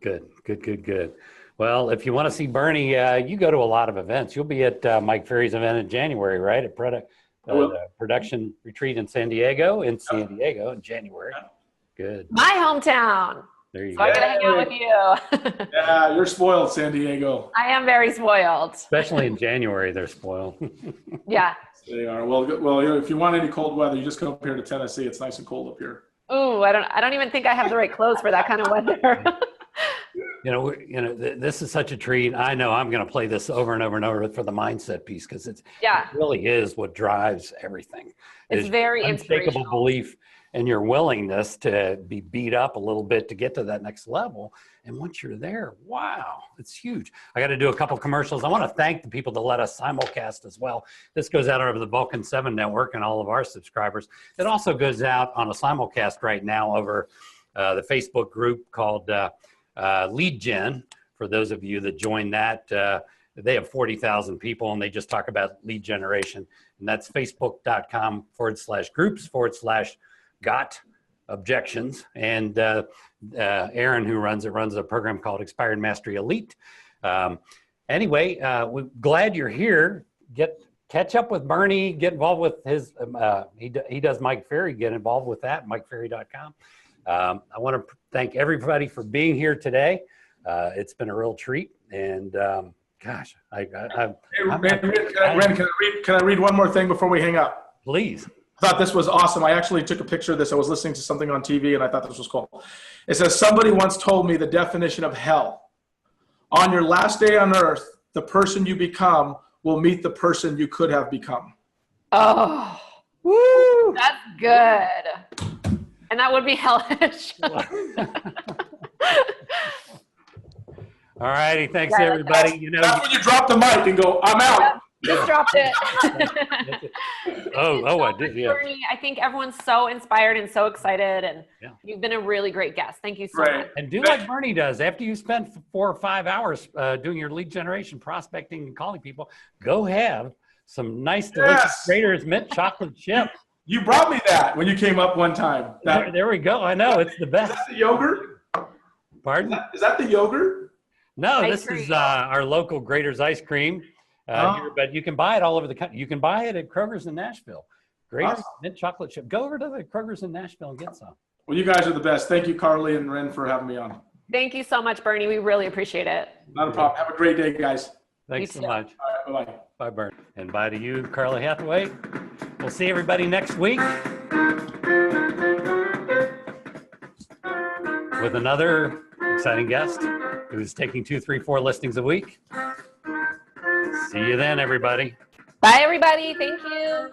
Good. Well, if you want to see Bernie, you go to a lot of events. You'll be at Mike Ferry's event in January, right? At Production Retreat in San Diego in January. Good. My hometown. There you So go. I gotta hang out with you. Yeah, you're spoiled, San Diego. I am very spoiled. Especially in January, they're spoiled. Yeah. They are. Well, if you want any cold weather, you just come up here to Tennessee. It's nice and cold up here. Ooh, I don't even think I have the right clothes for that kind of weather. This is such a treat. I know I'm going to play this over and over and over for the mindset piece because it really is what drives everything. It's very unshakable inspirational. belief in your willingness to be beat up a little bit to get to that next level. And once you're there, wow, it's huge. I got to do a couple commercials. I want to thank the people that let us simulcast as well. This goes out over the Vulcan7 network and all of our subscribers. It also goes out on a simulcast right now over the Facebook group called Lead Gen. For those of you that join that, they have 40,000 people and they just talk about lead generation. And that's facebook.com/groups/got objections. And Aaron, who runs a program called Expired Mastery Elite. Anyway, we're glad you're here. Catch up with Bernie, get involved with his, he does Mike Ferry, get involved with that, MikeFerry.com. I want to thank everybody for being here today. It's been a real treat. And gosh, Ren, can I read one more thing before we hang up? Please. I thought this was awesome. I actually took a picture of this. I was listening to something on TV and I thought this was cool. It says, somebody once told me the definition of hell. On your last day on earth, the person you become will meet the person you could have become. Oh, woo! That's good. And that would be hellish. All righty. Thanks, everybody. That's when you drop the mic and go, I'm out. Just dropped it. I did. Yeah. Bernie, I think everyone's so inspired and so excited, and you've been a really great guest. Thank you so much. And do like Bernie does. After you spend 4 or 5 hours doing your lead generation, prospecting, and calling people, go have some nice, delicious Grader's mint chocolate chip. You brought me that when you came up one time. There we go. I know it's the best. Is that the yogurt? Pardon? Is that the yogurt? No, this is our local Grader's ice cream. Here, but you can buy it all over the country. You can buy it at Kroger's in Nashville. Grader's mint chocolate chip. Go over to the Kroger's in Nashville and get some. Well, you guys are the best. Thank you, Carly and Ren, for having me on. Thank you so much, Bernie. We really appreciate it. Not a problem. Have a great day, guys. Thanks so much. All right, bye-bye. Bye, Bernie. And bye to you, Carly Hathaway. We'll see everybody next week with another exciting guest who's taking 2, 3, 4 listings a week. See you then, everybody. Bye, everybody. Thank you.